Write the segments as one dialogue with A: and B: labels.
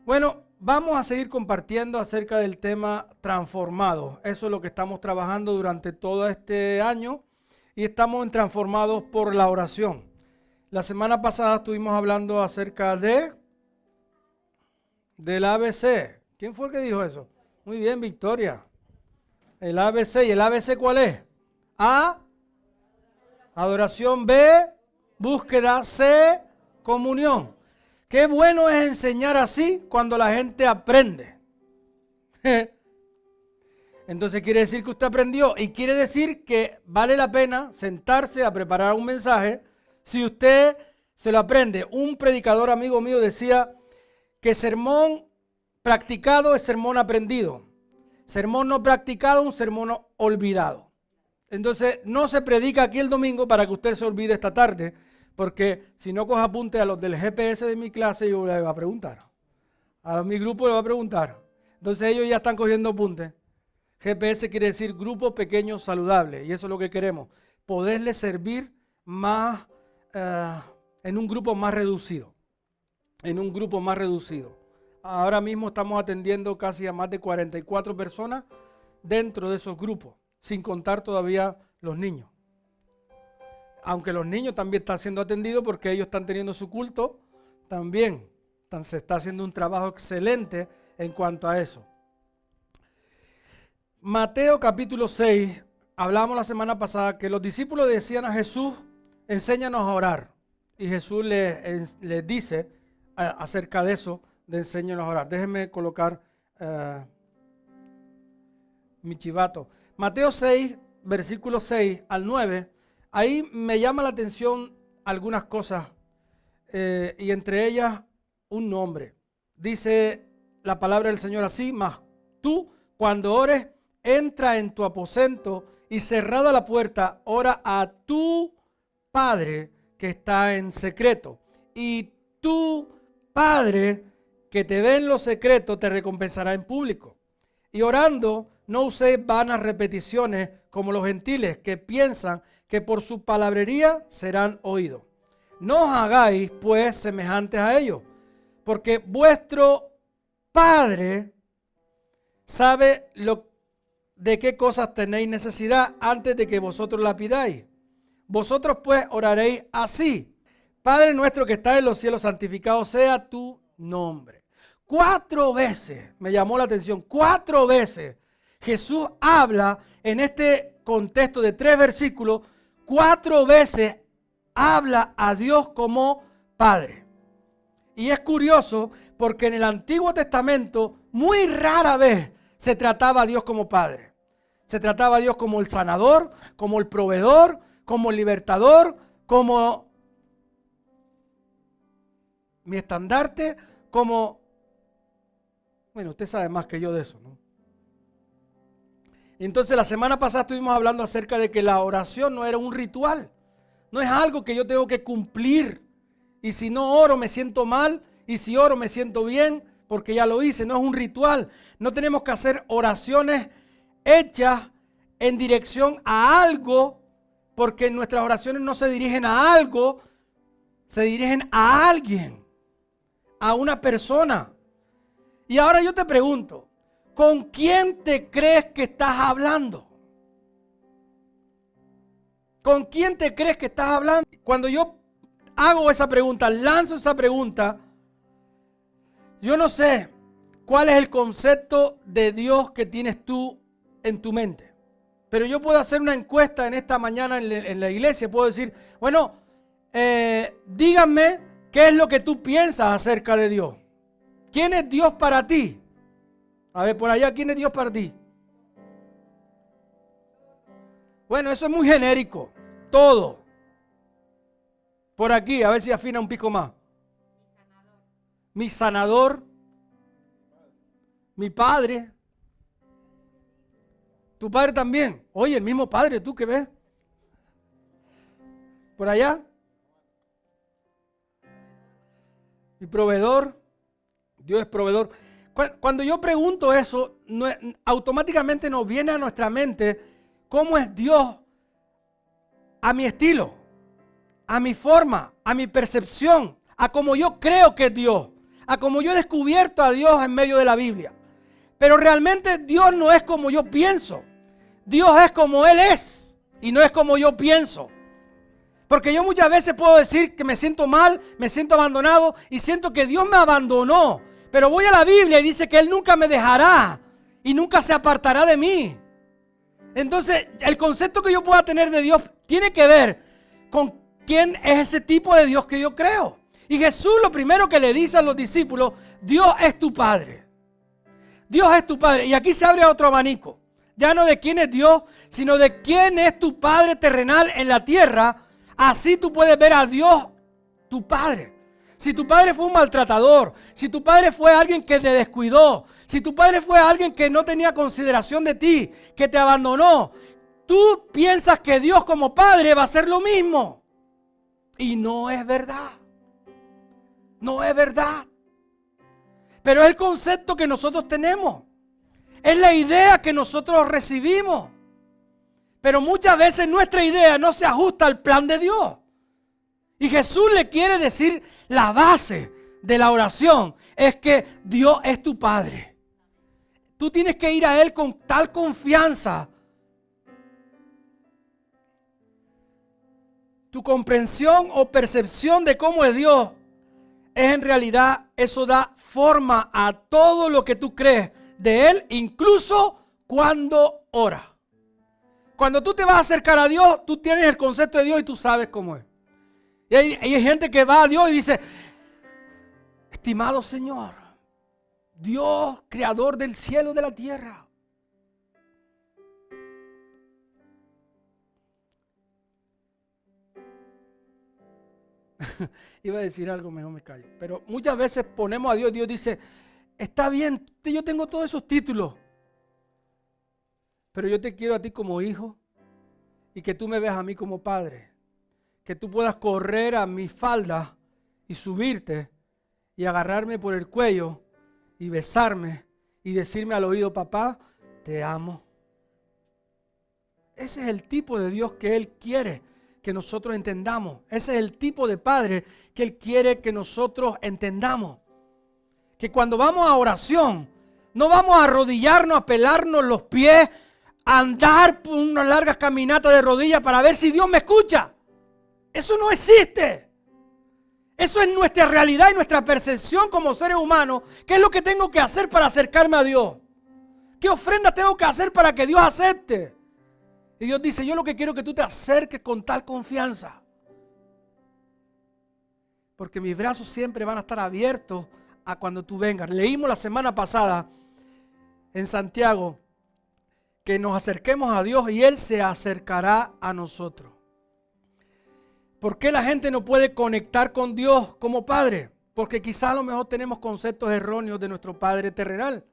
A: Bueno, vamos a seguir compartiendo acerca del tema transformados. Eso es lo que estamos trabajando durante todo este año y estamos en transformados por la oración. La semana pasada estuvimos hablando acerca del ABC. ¿Quién fue el que dijo eso? Muy bien, Victoria. El ABC. ¿Y el ABC cuál es? A, adoración. B, búsqueda. C, comunión. Qué bueno es enseñar así cuando la gente aprende. Entonces quiere decir que usted aprendió y quiere decir que vale la pena sentarse a preparar un mensaje si usted se lo aprende. Un predicador amigo mío decía que sermón practicado es sermón aprendido. Sermón no practicado, un sermón olvidado. Entonces no se predica aquí el domingo para que usted se olvide esta tarde, porque si no coge apunte a los del GPS de mi clase, yo le voy a preguntar. A mi grupo le voy a preguntar. Entonces ellos ya están cogiendo apuntes. GPS quiere decir grupo pequeño saludable, y eso es lo que queremos. Poderle servir más en un grupo más reducido. En un grupo más reducido. Ahora mismo estamos atendiendo casi a más de 44 personas dentro de esos grupos, sin contar todavía los niños. Aunque los niños también están siendo atendidos porque ellos están teniendo su culto, también se está haciendo un trabajo excelente en cuanto a eso. Mateo capítulo 6, hablamos la semana pasada que los discípulos decían a Jesús, enséñanos a orar. Y Jesús les dice acerca de eso, de enséñanos a orar. Déjenme colocar mi chivato. Mateo 6, versículos 6 al 9. Ahí me llama la atención algunas cosas y entre ellas un nombre. Dice la palabra del Señor así, mas tú cuando ores, entra en tu aposento y cerrada la puerta, ora a tu Padre que está en secreto. Y tu Padre que te ve en lo secreto te recompensará en público. Y orando, no uséis vanas repeticiones como los gentiles que piensan que por su palabrería serán oídos. No os hagáis pues semejantes a ellos, porque vuestro Padre sabe de qué cosas tenéis necesidad antes de que vosotros la pidáis. Vosotros pues oraréis así: Padre nuestro que estás en los cielos, santificado sea tu nombre. 4 veces me llamó la atención, 4 veces Jesús habla en este contexto de 3 versículos. 4 veces habla a Dios como Padre. Y es curioso porque en el Antiguo Testamento muy rara vez se trataba a Dios como Padre. Se trataba a Dios como el sanador, como el proveedor, como el libertador, como mi estandarte, como... Bueno, usted sabe más que yo de eso, ¿no? Entonces la semana pasada estuvimos hablando acerca de que la oración no era un ritual. No es algo que yo tengo que cumplir. Y si no oro me siento mal. Y si oro me siento bien porque ya lo hice. No es un ritual. No tenemos que hacer oraciones hechas en dirección a algo. Porque nuestras oraciones no se dirigen a algo. Se dirigen a alguien. A una persona. Y ahora yo te pregunto. ¿Con quién te crees que estás hablando? ¿Con quién te crees que estás hablando? Cuando yo hago esa pregunta, lanzo esa pregunta, yo no sé cuál es el concepto de Dios que tienes tú en tu mente. Pero yo puedo hacer una encuesta en esta mañana en la iglesia. Puedo decir, bueno, díganme qué es lo que tú piensas acerca de Dios. ¿Quién es Dios para ti? A ver, por allá, ¿quién es Dios para ti? Bueno, eso es muy genérico. Todo. Por aquí, a ver si afina un pico más. Mi sanador. Mi padre. Tu padre también. Oye, el mismo padre, ¿tú qué ves? Por allá. Mi proveedor. Dios es proveedor. Cuando yo pregunto eso, automáticamente nos viene a nuestra mente cómo es Dios a mi estilo, a mi forma, a mi percepción, a cómo yo creo que es Dios, a como yo he descubierto a Dios en medio de la Biblia. Pero realmente Dios no es como yo pienso. Dios es como Él es y no es como yo pienso. Porque yo muchas veces puedo decir que me siento mal, me siento abandonado y siento que Dios me abandonó. Pero voy a la Biblia y dice que Él nunca me dejará y nunca se apartará de mí. Entonces, el concepto que yo pueda tener de Dios tiene que ver con quién es ese tipo de Dios que yo creo. Y Jesús lo primero que le dice a los discípulos, Dios es tu Padre. Dios es tu Padre. Y aquí se abre otro abanico. Ya no de quién es Dios, sino de quién es tu Padre terrenal en la tierra. Así tú puedes ver a Dios, tu Padre. Si tu padre fue un maltratador, si tu padre fue alguien que te descuidó, si tu padre fue alguien que no tenía consideración de ti, que te abandonó, tú piensas que Dios como Padre va a hacer lo mismo. Y no es verdad. No es verdad. Pero es el concepto que nosotros tenemos. Es la idea que nosotros recibimos. Pero muchas veces nuestra idea no se ajusta al plan de Dios. Y Jesús le quiere decir, la base de la oración es que Dios es tu Padre. Tú tienes que ir a Él con tal confianza. Tu comprensión o percepción de cómo es Dios es en realidad, eso da forma a todo lo que tú crees de Él, incluso cuando oras. Cuando tú te vas a acercar a Dios, tú tienes el concepto de Dios y tú sabes cómo es. Y hay gente que va a Dios y dice, estimado Señor, Dios, creador del cielo y de la tierra. Iba a decir algo, mejor me callo. Pero muchas veces ponemos a Dios, Dios dice, está bien, yo tengo todos esos títulos, pero yo te quiero a ti como hijo y que tú me veas a mí como padre. Que tú puedas correr a mi falda y subirte y agarrarme por el cuello y besarme y decirme al oído, papá, te amo. Ese es el tipo de Dios que Él quiere que nosotros entendamos. Ese es el tipo de Padre que Él quiere que nosotros entendamos. Que cuando vamos a oración, no vamos a arrodillarnos, a pelarnos los pies, a andar por unas largas caminatas de rodillas para ver si Dios me escucha. Eso no existe. Eso es nuestra realidad y nuestra percepción como seres humanos. ¿Qué es lo que tengo que hacer para acercarme a Dios? ¿Qué ofrenda tengo que hacer para que Dios acepte? Y Dios dice, yo lo que quiero es que tú te acerques con tal confianza. Porque mis brazos siempre van a estar abiertos a cuando tú vengas. Leímos la semana pasada en Santiago que nos acerquemos a Dios y Él se acercará a nosotros. ¿Por qué la gente no puede conectar con Dios como Padre? Porque quizá a lo mejor tenemos conceptos erróneos de nuestro Padre terrenal.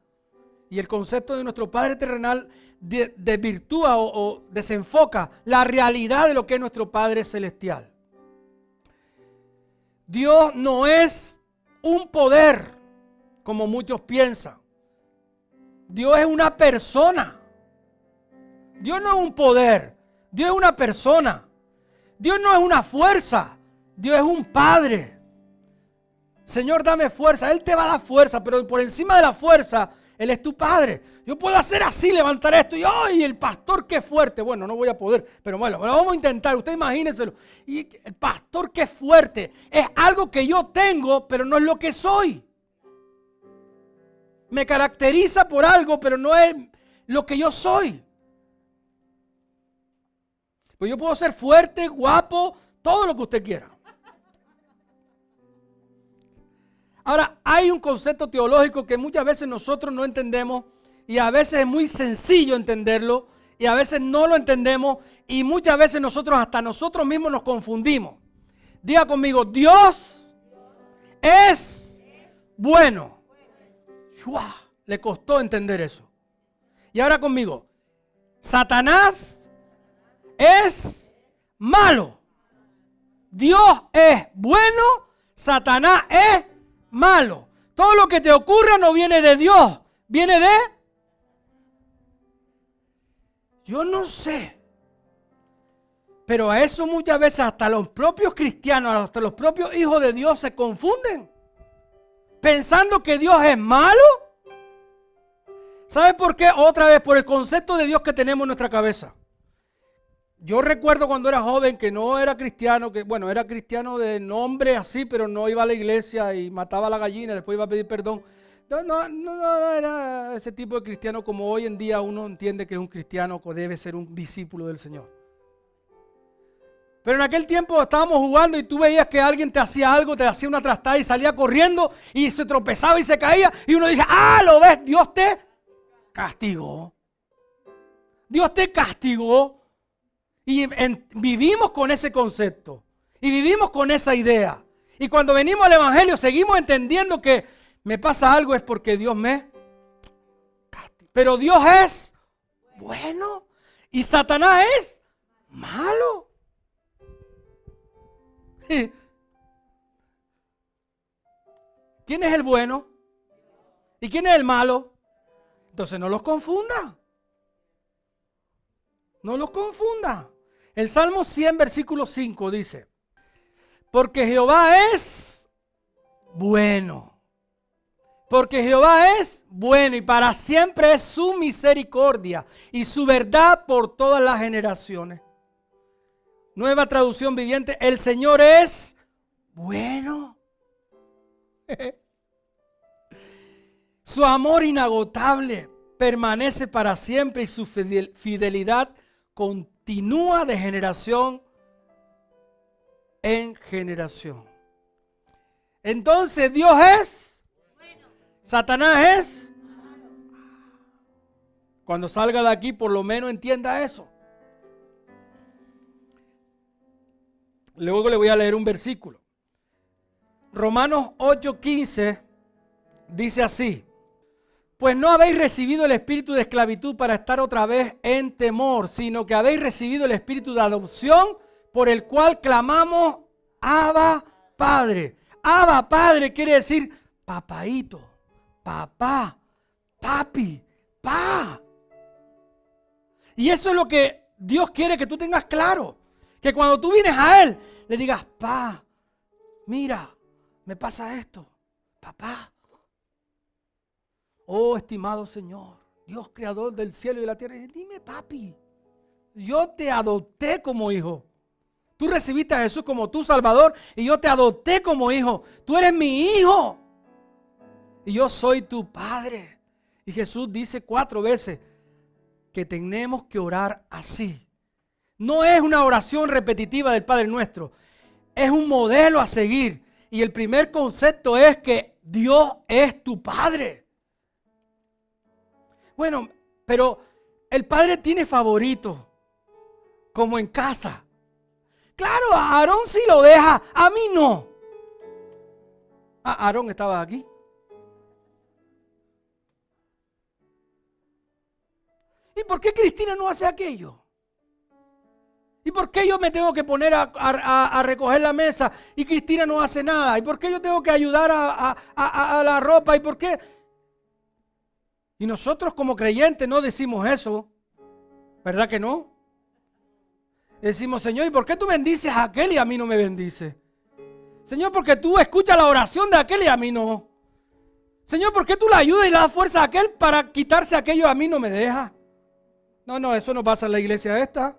A: Y el concepto de nuestro Padre terrenal desvirtúa o desenfoca la realidad de lo que es nuestro Padre celestial. Dios no es un poder, como muchos piensan. Dios es una persona. Dios no es un poder. Dios es una persona. Dios no es una fuerza, Dios es un Padre. Señor, dame fuerza. Él te va a dar fuerza, pero por encima de la fuerza, Él es tu Padre. Yo puedo hacer así, levantar esto. Y ¡ay, el pastor qué fuerte! Bueno, no voy a poder, pero bueno, lo vamos a intentar. Usted imagínenselo. Y el pastor qué fuerte. Es algo que yo tengo, pero no es lo que soy. Me caracteriza por algo, pero no es lo que yo soy. Pues yo puedo ser fuerte, guapo, todo lo que usted quiera. Ahora, hay un concepto teológico que muchas veces nosotros no entendemos y a veces es muy sencillo entenderlo y a veces no lo entendemos y muchas veces hasta nosotros mismos nos confundimos. Diga conmigo, Dios es bueno. ¡Shua! Le costó entender eso. Y ahora conmigo, Satanás es malo. Dios es bueno, Satanás es malo. Todo lo que te ocurra no viene de Dios, viene de... Yo no sé. Pero a eso muchas veces hasta los propios cristianos, hasta los propios hijos de Dios se confunden. pensando que Dios es malo. ¿Sabe por qué? Otra vez, por el concepto de Dios que tenemos en nuestra cabeza. Yo recuerdo cuando era joven que no era cristiano, que bueno, era cristiano de nombre así, pero no iba a la iglesia y mataba a la gallina, después iba a pedir perdón. No era ese tipo de cristiano como hoy en día uno entiende que es un cristiano que debe ser un discípulo del Señor. Pero en aquel tiempo estábamos jugando y tú veías que alguien te hacía algo, te hacía una trastada y salía corriendo y se tropezaba y se caía y uno dice, ¿lo ves? Dios te castigó. Dios te castigó. Y vivimos con ese concepto. Y vivimos con esa idea. Y cuando venimos al Evangelio seguimos entendiendo que me pasa algo es porque Dios me castiga. Pero Dios es bueno. Y Satanás es malo. ¿Quién es el bueno? ¿Y quién es el malo? Entonces no los confunda. No los confunda. El Salmo 100, versículo 5 dice, porque Jehová es bueno. Porque Jehová es bueno y para siempre es su misericordia y su verdad por todas las generaciones. Nueva traducción viviente, el Señor es bueno. Su amor inagotable permanece para siempre y su fidelidad continúa de generación en generación. Entonces Dios es bueno. Satanás es malo. Cuando salga de aquí por lo menos entienda eso. Luego le voy a leer un versículo. Romanos 8:15 dice así. Pues no habéis recibido el espíritu de esclavitud para estar otra vez en temor, sino que habéis recibido el espíritu de adopción por el cual clamamos, Abba, Padre. Abba, Padre quiere decir papaíto, papá, papi, pa. Y eso es lo que Dios quiere que tú tengas claro. Que cuando tú vienes a Él, le digas, pa, mira, me pasa esto, papá. Oh, estimado Señor, Dios creador del cielo y de la tierra, dime papi, yo te adopté como hijo. Tú recibiste a Jesús como tu Salvador y yo te adopté como hijo. Tú eres mi hijo y yo soy tu padre. Y Jesús dice 4 veces que tenemos que orar así. No es una oración repetitiva del Padre Nuestro, es un modelo a seguir. Y el primer concepto es que Dios es tu Padre. Bueno, pero el Padre tiene favoritos, como en casa. Claro, a Aarón sí lo deja, a mí no. Aarón estaba aquí. ¿Y por qué Cristina no hace aquello? ¿Y por qué yo me tengo que poner a recoger la mesa y Cristina no hace nada? ¿Y por qué yo tengo que ayudar a la ropa? ¿Y por qué? Y nosotros como creyentes no decimos eso, ¿verdad que no? Decimos, Señor, ¿y por qué tú bendices a aquel y a mí no me bendices? Señor, porque tú escuchas la oración de aquel y a mí no. Señor, ¿por qué tú le ayudas y le das fuerza a aquel para quitarse aquello y a mí no me deja? No, eso no pasa en la iglesia esta.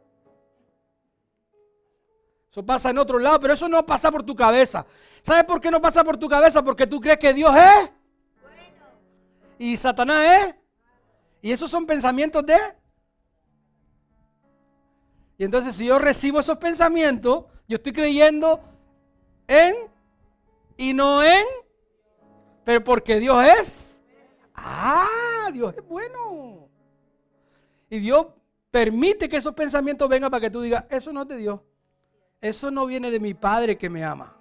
A: Eso pasa en otro lado, pero eso no pasa por tu cabeza. ¿Sabes por qué no pasa por tu cabeza? Porque tú crees que Dios es bueno y Satanás es. Y esos son pensamientos de. Y entonces si yo recibo esos pensamientos, yo estoy creyendo en y no en. Pero porque Dios es. Dios es bueno. Y Dios permite que esos pensamientos vengan para que tú digas, eso no es de Dios. Eso no viene de mi Padre que me ama.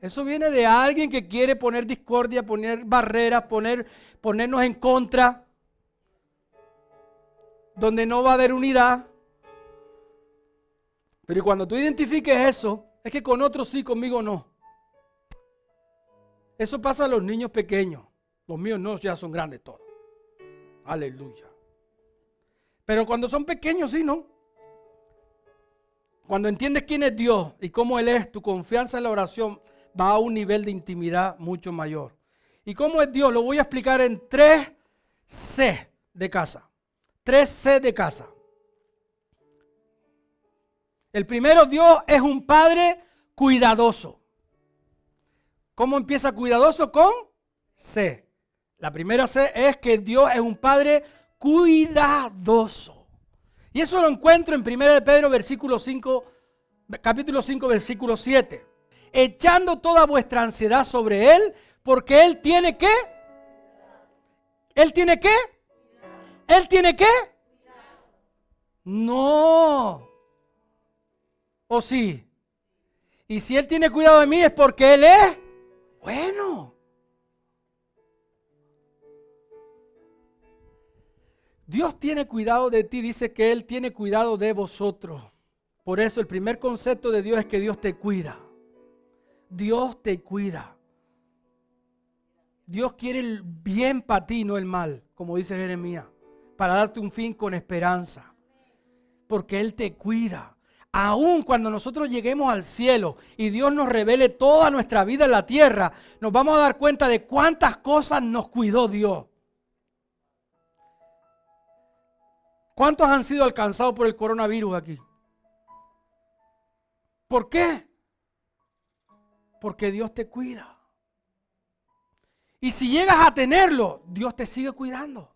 A: Eso viene de alguien que quiere poner discordia, poner barreras, ponernos en contra. Donde no va a haber unidad. Pero cuando tú identifiques eso, es que con otros sí, conmigo no. Eso pasa a los niños pequeños. Los míos no, ya son grandes todos. Aleluya. Pero cuando son pequeños, sí, ¿no? Cuando entiendes quién es Dios y cómo Él es, tu confianza en la oración va a un nivel de intimidad mucho mayor. ¿Y cómo es Dios? Lo voy a explicar en 3C de casa. 3C de casa. El primero, Dios es un Padre cuidadoso. ¿Cómo empieza cuidadoso? Con C. La primera C es que Dios es un Padre cuidadoso. Y eso lo encuentro en 1 de Pedro capítulo 5, versículo 7. Echando toda vuestra ansiedad sobre Él, porque Él tiene ¿qué? ¿Él tiene qué? ¿Él tiene qué? No. ¿O sí? Y si Él tiene cuidado de mí es porque Él es bueno. Dios tiene cuidado de ti, dice que Él tiene cuidado de vosotros. Por eso el primer concepto de Dios es que Dios te cuida. Dios te cuida. Dios quiere el bien para ti, no el mal, como dice Jeremías, para darte un fin con esperanza. Porque Él te cuida. Aún cuando nosotros lleguemos al cielo y Dios nos revele toda nuestra vida en la tierra, nos vamos a dar cuenta de cuántas cosas nos cuidó Dios. ¿Cuántos han sido alcanzados por el coronavirus aquí? ¿Por qué? Porque Dios te cuida. Y si llegas a tenerlo, Dios te sigue cuidando.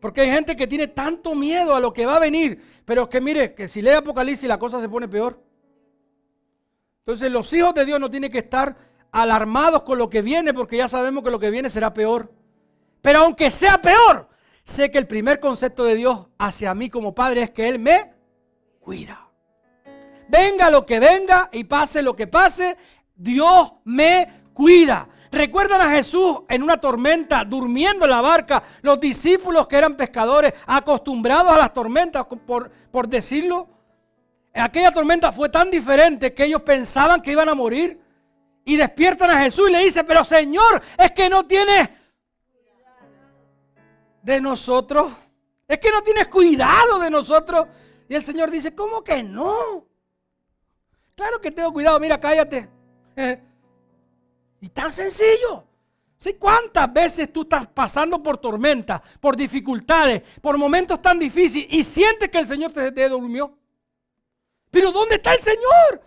A: Porque hay gente que tiene tanto miedo a lo que va a venir, pero es que mire, que si lee Apocalipsis la cosa se pone peor. Entonces los hijos de Dios no tienen que estar alarmados con lo que viene, porque ya sabemos que lo que viene será peor. Pero aunque sea peor, sé que el primer concepto de Dios hacia mí como padre es que Él me cuida. Venga lo que venga y pase lo que pase, Dios me cuida. ¿Recuerdan a Jesús en una tormenta durmiendo en la barca? Los discípulos que eran pescadores, acostumbrados a las tormentas, por decirlo. Aquella tormenta fue tan diferente que ellos pensaban que iban a morir. Y despiertan a Jesús y le dicen, pero Señor, es que no tienes de nosotros. Es que no tienes cuidado de nosotros. Y el Señor dice, ¿cómo que no? Claro que tengo cuidado, mira, cállate. Y tan sencillo. ¿Sí? ¿Cuántas veces tú estás pasando por tormentas, por dificultades, por momentos tan difíciles y sientes que el Señor te durmió? Pero ¿dónde está el Señor?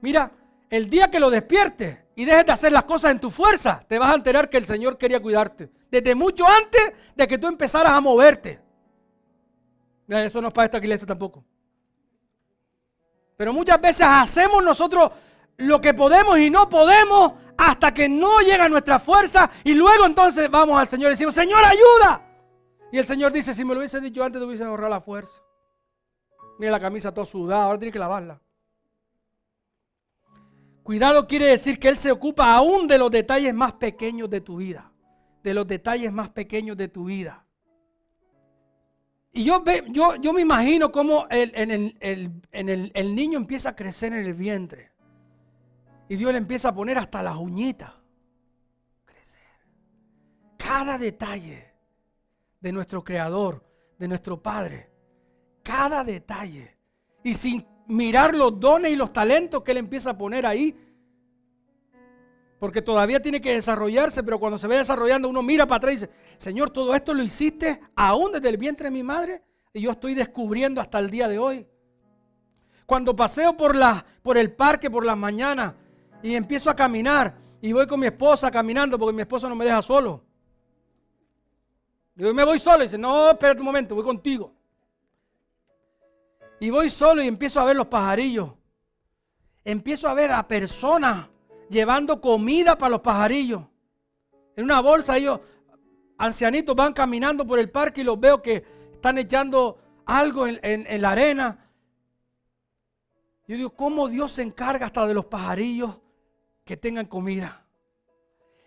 A: Mira, el día que lo despiertes y dejes de hacer las cosas en tu fuerza, te vas a enterar que el Señor quería cuidarte. Desde mucho antes de que tú empezaras a moverte. Eso no es para esta iglesia tampoco. Pero muchas veces hacemos nosotros lo que podemos y no podemos hasta que no llega nuestra fuerza y luego entonces vamos al Señor y decimos, Señor, ayuda. Y el Señor dice, si me lo hubiese dicho antes te hubiese ahorrado la fuerza. Mira la camisa toda sudada, ahora tiene que lavarla. Cuidado quiere decir que Él se ocupa aún de los detalles más pequeños de tu vida. De los detalles más pequeños de tu vida. Y yo me imagino cómo el niño empieza a crecer en el vientre. Y Dios le empieza a poner hasta las uñitas. Crecer. Cada detalle de nuestro Creador, de nuestro Padre. Cada detalle. Y sin mirar los dones y los talentos que Él empieza a poner ahí. Porque todavía tiene que desarrollarse, pero cuando se ve desarrollando uno mira para atrás y dice, Señor, todo esto lo hiciste aún desde el vientre de mi madre y yo estoy descubriendo hasta el día de hoy. Cuando paseo por el parque por las mañanas y empiezo a caminar y voy con mi esposa caminando porque mi esposa no me deja solo. Yo me voy solo y dice, no, espérate un momento, voy contigo. Y voy solo y empiezo a ver los pajarillos. Empiezo a ver a personas llevando comida para los pajarillos. En una bolsa ellos, ancianitos, van caminando por el parque y los veo que están echando algo en la arena. Yo digo, ¿cómo Dios se encarga hasta de los pajarillos que tengan comida?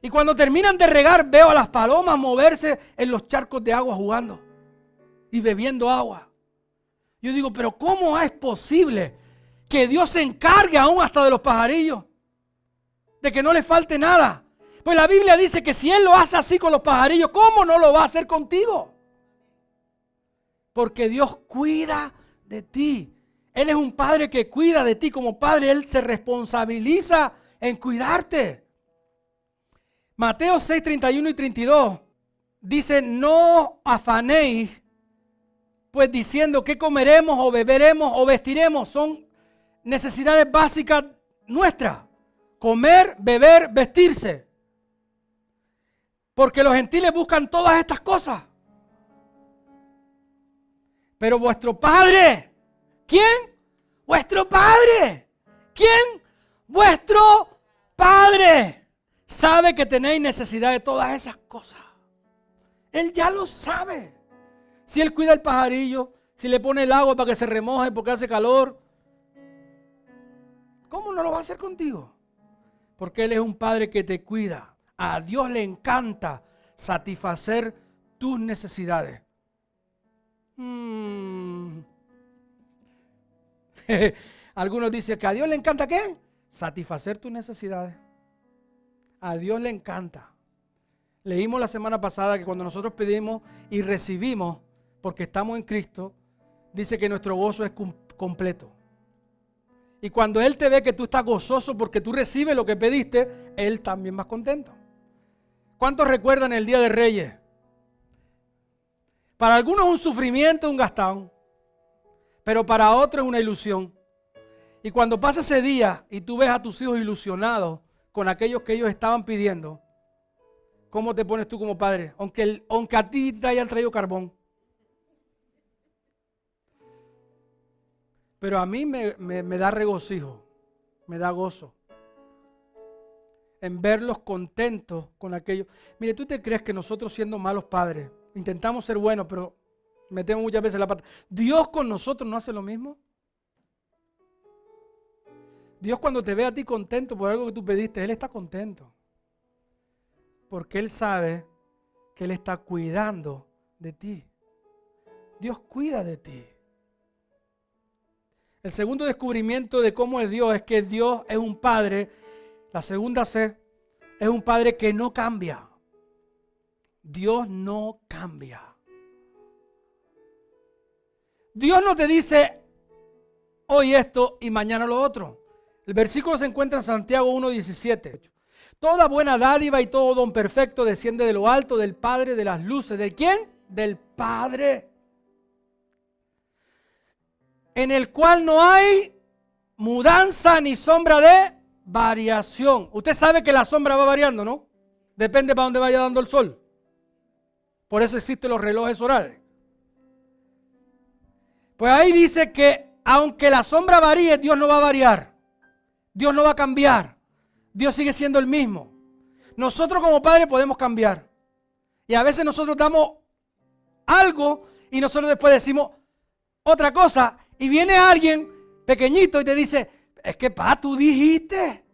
A: Y cuando terminan de regar, veo a las palomas moverse en los charcos de agua jugando y bebiendo agua. Yo digo, pero ¿cómo es posible que Dios se encargue aún hasta de los pajarillos? De que no les falte nada. Pues la Biblia dice que si Él lo hace así con los pajarillos, ¿cómo no lo va a hacer contigo? Porque Dios cuida de ti. Él es un padre que cuida de ti como padre. Él se responsabiliza en cuidarte. Mateo 6, 31 y 32 dice, no afanéis, pues diciendo qué comeremos o beberemos o vestiremos. Son necesidades básicas nuestras. Comer, beber, vestirse. Porque los gentiles buscan todas estas cosas. Pero vuestro Padre, ¿quién? Vuestro Padre. ¿Quién? Vuestro Padre. Sabe que tenéis necesidad de todas esas cosas. Él ya lo sabe. Si Él cuida el pajarillo, si le pone el agua para que se remoje porque hace calor, ¿cómo no lo va a hacer contigo? Porque Él es un Padre que te cuida. A Dios le encanta satisfacer tus necesidades. Algunos dicen que a Dios le encanta ¿qué? Satisfacer tus necesidades. A Dios le encanta. Leímos la semana pasada que cuando nosotros pedimos y recibimos, porque estamos en Cristo, dice que nuestro gozo es completo. Y cuando Él te ve que tú estás gozoso porque tú recibes lo que pediste, Él también va contento. ¿Cuántos recuerdan el Día de Reyes? Para algunos es un sufrimiento, un gastón, pero para otros es una ilusión. Y cuando pasa ese día y tú ves a tus hijos ilusionados con aquellos que ellos estaban pidiendo, ¿cómo te pones tú como padre? Aunque a ti te hayan traído carbón. Pero a mí me da regocijo, me da gozo en verlos contentos con aquello. Mire, ¿tú te crees que nosotros siendo malos padres, intentamos ser buenos, pero metemos muchas veces la pata? ¿Dios con nosotros no hace lo mismo? Dios cuando te ve a ti contento por algo que tú pediste, Él está contento. Porque Él sabe que Él está cuidando de ti. Dios cuida de ti. El segundo descubrimiento de cómo es Dios es que Dios es un Padre. La segunda C es un Padre que no cambia. Dios no cambia. Dios no te dice hoy esto y mañana lo otro. El versículo se encuentra en Santiago 1:17. Toda buena dádiva y todo don perfecto desciende de lo alto del Padre de las luces. ¿De quién? Del Padre. En el cual no hay mudanza ni sombra de variación. Usted sabe que la sombra va variando, ¿no? Depende para dónde vaya dando el sol. Por eso existen los relojes solares. Pues ahí dice que aunque la sombra varíe, Dios no va a variar. Dios no va a cambiar. Dios sigue siendo el mismo. Nosotros como padres podemos cambiar. Y a veces nosotros damos algo y nosotros después decimos otra cosa. Y viene alguien pequeñito y te dice, es que pa, tú dijiste.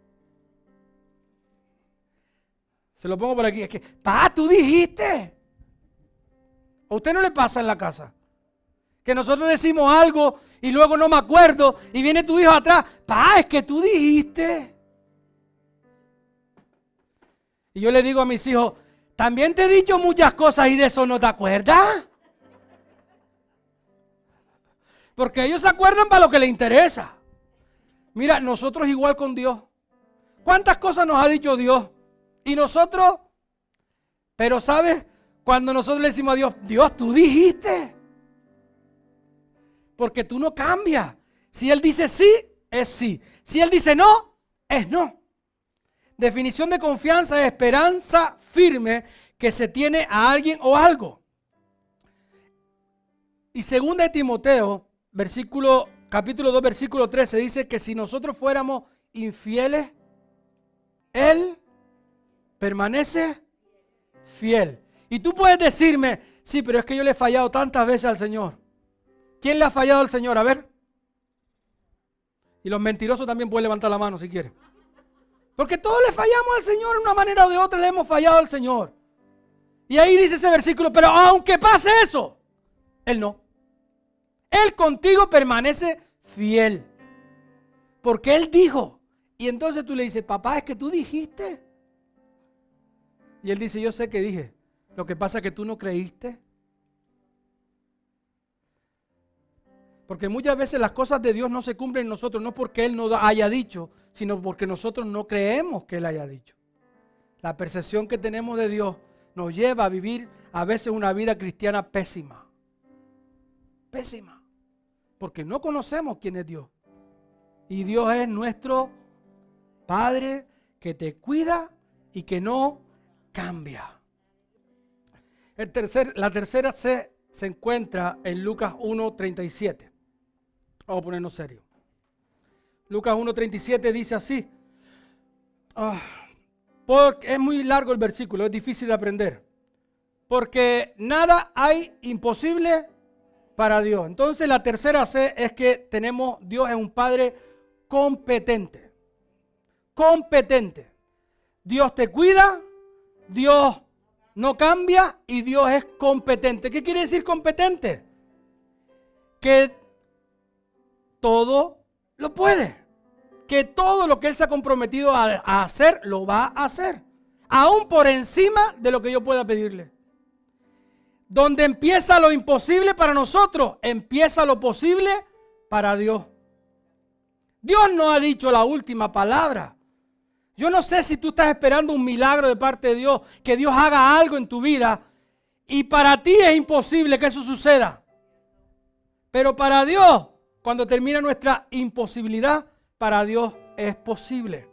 A: Se lo pongo por aquí, es que pa, tú dijiste. ¿A usted no le pasa en la casa? Que nosotros decimos algo y luego no me acuerdo y viene tu hijo atrás, pa, es que tú dijiste. Y yo le digo a mis hijos, también te he dicho muchas cosas y de eso no te acuerdas. Porque ellos se acuerdan para lo que les interesa. Mira, nosotros igual con Dios. ¿Cuántas cosas nos ha dicho Dios? Y nosotros, pero ¿sabes? Cuando nosotros le decimos a Dios, Dios, tú dijiste. Porque tú no cambias. Si Él dice sí, es sí. Si Él dice no, es no. Definición de confianza es esperanza firme que se tiene a alguien o algo. Y segunda de Timoteo, capítulo 2, versículo 13, dice que si nosotros fuéramos infieles, Él permanece fiel. Y tú puedes decirme, sí, pero es que yo le he fallado tantas veces al Señor. ¿Quién le ha fallado al Señor? A ver. Y los mentirosos también pueden levantar la mano si quieren. Porque todos le fallamos al Señor, de una manera o de otra le hemos fallado al Señor. Y ahí dice ese versículo, pero aunque pase eso, Él no. Él contigo permanece fiel. Porque Él dijo. Y entonces tú le dices, papá, es que tú dijiste. Y Él dice, yo sé que dije. Lo que pasa es que tú no creíste. Porque muchas veces las cosas de Dios no se cumplen en nosotros, no porque Él no haya dicho, sino porque nosotros no creemos que Él haya dicho. La percepción que tenemos de Dios nos lleva a vivir a veces una vida cristiana pésima. Pésima. Porque no conocemos quién es Dios. Y Dios es nuestro Padre que te cuida y que no cambia. La tercera C se encuentra en Lucas 1:37. Vamos a ponernos serios. Lucas 1:37 dice así. Porque es muy largo el versículo, es difícil de aprender. Porque nada hay imposible para Dios. Entonces la tercera C es que Dios es un Padre competente. Competente. Dios te cuida, Dios no cambia y Dios es competente. ¿Qué quiere decir competente? Que todo lo puede. Que todo lo que Él se ha comprometido a hacer, lo va a hacer. Aún por encima de lo que yo pueda pedirle. Donde empieza lo imposible para nosotros, empieza lo posible para Dios. Dios no ha dicho la última palabra. Yo no sé si tú estás esperando un milagro de parte de Dios, que Dios haga algo en tu vida y para ti es imposible que eso suceda. Pero para Dios, cuando termina nuestra imposibilidad, para Dios es posible.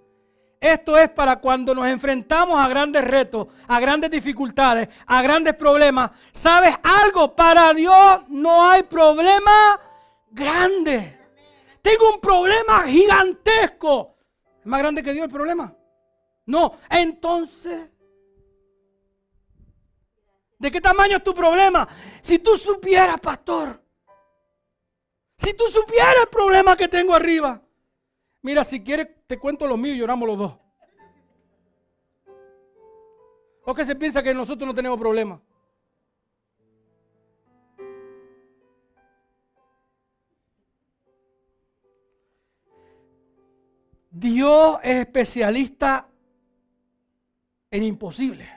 A: Esto es para cuando nos enfrentamos a grandes retos, a grandes dificultades, a grandes problemas. ¿Sabes algo? Para Dios no hay problema grande. Tengo un problema gigantesco. ¿Es más grande que Dios el problema? No. Entonces, ¿de qué tamaño es tu problema? Si tú supieras, pastor. Si tú supieras el problema que tengo arriba. Mira, si quieres te cuento los míos y lloramos los dos. ¿O que se piensa que nosotros no tenemos problemas? Dios es especialista en imposible.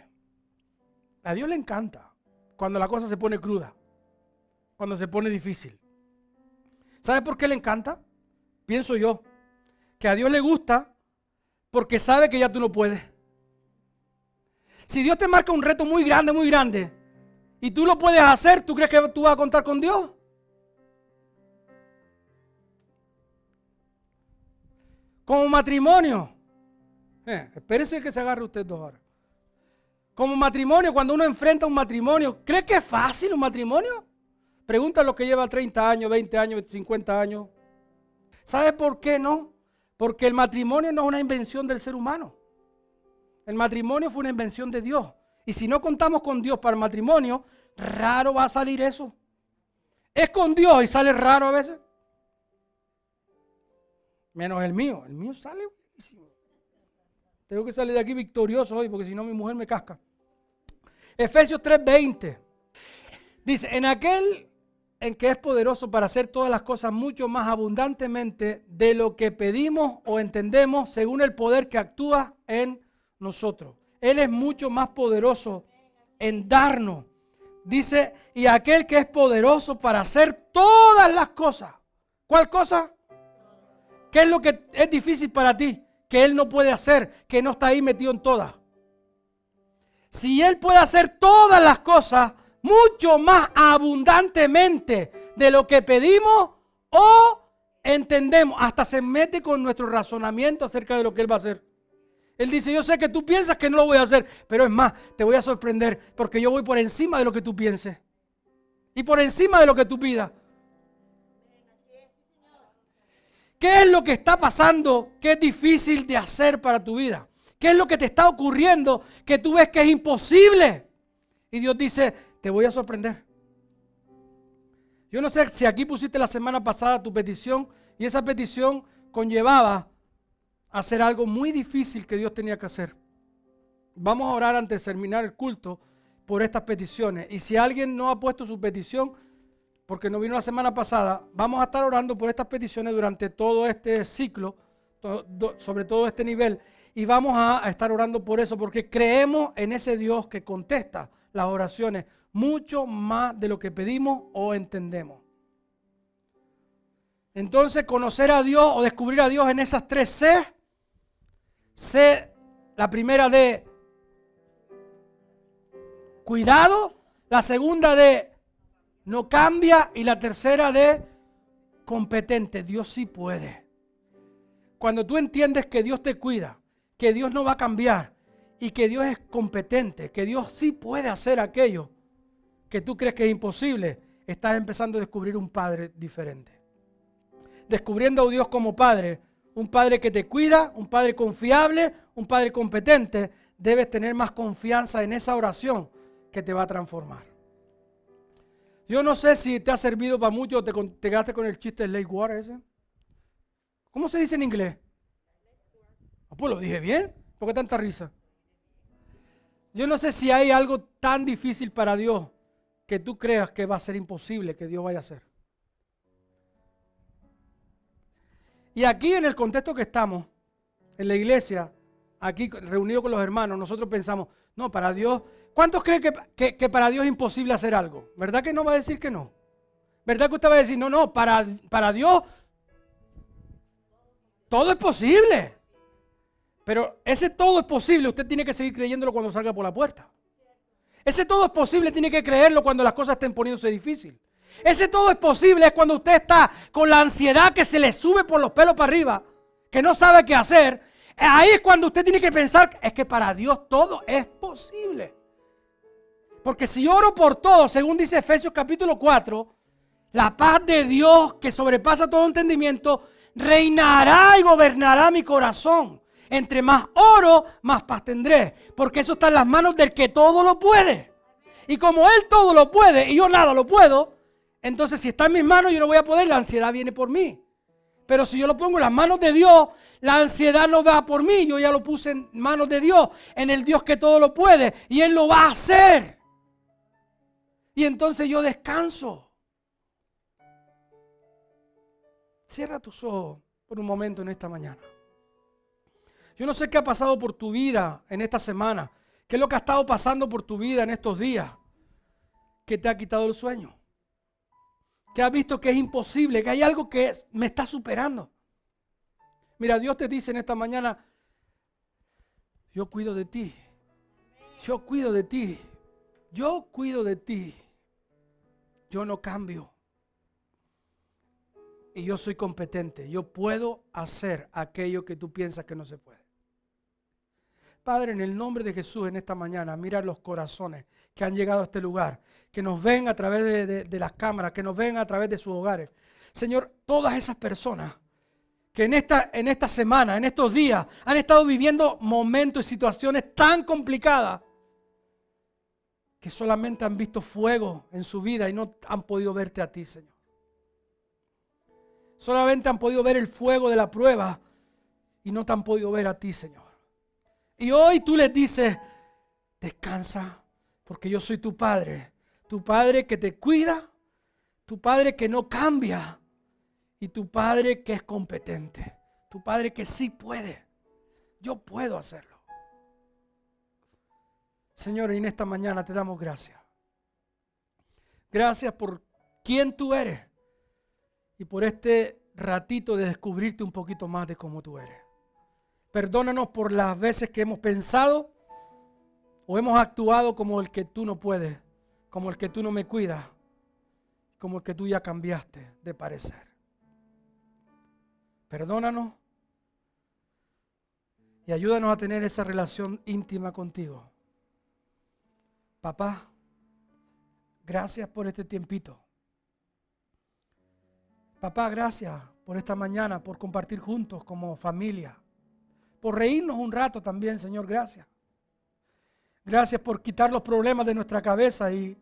A: A Dios le encanta cuando la cosa se pone cruda, cuando se pone difícil. ¿Sabes por qué le encanta? Pienso yo que a Dios le gusta porque sabe que ya tú no puedes. Si Dios te marca un reto muy grande, y tú lo puedes hacer, ¿tú crees que tú vas a contar con Dios? Como matrimonio. Espérese que se agarre usted dos horas. Como matrimonio, cuando uno enfrenta un matrimonio, ¿cree que es fácil un matrimonio? Pregunta a los que llevan 30 años, 20 años, 50 años. ¿Sabe por qué no? Porque el matrimonio no es una invención del ser humano. El matrimonio fue una invención de Dios. Y si no contamos con Dios para el matrimonio, raro va a salir eso. Es con Dios y sale raro a veces. Menos el mío. El mío sale buenísimo. Tengo que salir de aquí victorioso hoy porque si no mi mujer me casca. Efesios 3:20. Dice, en aquel en que es poderoso para hacer todas las cosas mucho más abundantemente de lo que pedimos o entendemos según el poder que actúa en nosotros. Él es mucho más poderoso en darnos. Dice, y aquel que es poderoso para hacer todas las cosas. ¿Cuál cosa? ¿Qué es lo que es difícil para ti? Que Él no puede hacer, que no está ahí metido en todas. Si Él puede hacer todas las cosas, mucho más abundantemente de lo que pedimos o entendemos. Hasta se mete con nuestro razonamiento acerca de lo que Él va a hacer. Él dice, yo sé que tú piensas que no lo voy a hacer, pero es más, te voy a sorprender porque yo voy por encima de lo que tú pienses. Y por encima de lo que tú pidas. ¿Qué es lo que está pasando que es difícil de hacer para tu vida? ¿Qué es lo que te está ocurriendo que tú ves que es imposible? Y Dios dice, te voy a sorprender. Yo no sé si aquí pusiste la semana pasada tu petición y esa petición conllevaba hacer algo muy difícil que Dios tenía que hacer. Vamos a orar antes de terminar el culto por estas peticiones. Y si alguien no ha puesto su petición, porque no vino la semana pasada, vamos a estar orando por estas peticiones durante todo este ciclo, sobre todo este nivel. Y vamos a estar orando por eso, porque creemos en ese Dios que contesta las oraciones mucho más de lo que pedimos o entendemos. Entonces, conocer a Dios o descubrir a Dios en esas tres C. La primera D, cuidado, la segunda de no cambia y la tercera de competente. Dios sí puede. Cuando tú entiendes que Dios te cuida, que Dios no va a cambiar y que Dios es competente, que Dios sí puede hacer aquello que tú crees que es imposible, estás empezando a descubrir un Padre diferente. Descubriendo a Dios como Padre, un Padre que te cuida, un Padre confiable, un Padre competente, debes tener más confianza en esa oración que te va a transformar. Yo no sé si te ha servido para mucho o te quedaste con el chiste del Lake Water ese. ¿Cómo se dice en inglés? Pues lo dije bien. ¿Por qué tanta risa? Yo no sé si hay algo tan difícil para Dios que tú creas que va a ser imposible que Dios vaya a hacer. Y aquí en el contexto que estamos, en la iglesia, aquí reunidos con los hermanos, nosotros pensamos, no, para Dios, ¿cuántos creen que para Dios es imposible hacer algo? ¿Verdad que no va a decir que no? ¿Verdad que usted va a decir, no, para Dios todo es posible? Pero ese todo es posible, usted tiene que seguir creyéndolo cuando salga por la puerta. Ese todo es posible, tiene que creerlo cuando las cosas estén poniéndose difíciles. Ese todo es posible es cuando usted está con la ansiedad que se le sube por los pelos para arriba, que no sabe qué hacer. Ahí es cuando usted tiene que pensar, es que para Dios todo es posible. Porque si yo oro por todo, según dice Efesios capítulo 4, la paz de Dios que sobrepasa todo entendimiento, reinará y gobernará mi corazón. Entre más oro, más paz tendré. Porque eso está en las manos del que todo lo puede. Y como Él todo lo puede y yo nada lo puedo, entonces si está en mis manos yo no voy a poder, la ansiedad viene por mí. Pero si yo lo pongo en las manos de Dios, la ansiedad no va por mí. Yo ya lo puse en manos de Dios, en el Dios que todo lo puede. Y Él lo va a hacer. Y entonces yo descanso. Cierra tus ojos por un momento en esta mañana. Yo no sé qué ha pasado por tu vida en esta semana. ¿Qué es lo que ha estado pasando por tu vida en estos días? Que te ha quitado el sueño. Que has visto que es imposible, que hay algo que me está superando. Mira, Dios te dice en esta mañana, yo cuido de ti. Yo cuido de ti. Yo cuido de ti. Yo no cambio. Y yo soy competente. Yo puedo hacer aquello que tú piensas que no se puede. Padre, en el nombre de Jesús en esta mañana, mira los corazones que han llegado a este lugar, que nos ven a través de las cámaras, que nos ven a través de sus hogares. Señor, todas esas personas que en esta semana, en estos días, han estado viviendo momentos y situaciones tan complicadas que solamente han visto fuego en su vida y no han podido verte a ti, Señor. Solamente han podido ver el fuego de la prueba y no te han podido ver a ti, Señor. Y hoy tú les dices, descansa, porque yo soy tu Padre que te cuida, tu Padre que no cambia y tu Padre que es competente, tu Padre que sí puede. Yo puedo hacerlo. Señor, y en esta mañana te damos gracias. Gracias por quién tú eres y por este ratito de descubrirte un poquito más de cómo tú eres. Perdónanos por las veces que hemos pensado o hemos actuado como el que tú no puedes, como el que tú no me cuidas, como el que tú ya cambiaste de parecer. Perdónanos y ayúdanos a tener esa relación íntima contigo. Papá, gracias por este tiempito. Papá, gracias por esta mañana, por compartir juntos como familia. Por reírnos un rato también, Señor, gracias. Gracias por quitar los problemas de nuestra cabeza y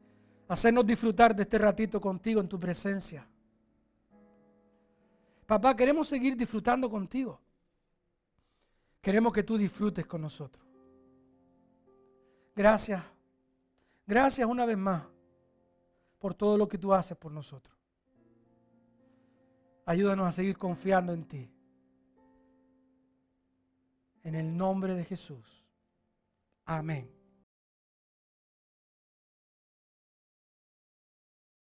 A: hacernos disfrutar de este ratito contigo en tu presencia. Papá, queremos seguir disfrutando contigo. Queremos que tú disfrutes con nosotros. Gracias. Gracias una vez más por todo lo que tú haces por nosotros. Ayúdanos a seguir confiando en ti. En el nombre de Jesús. Amén.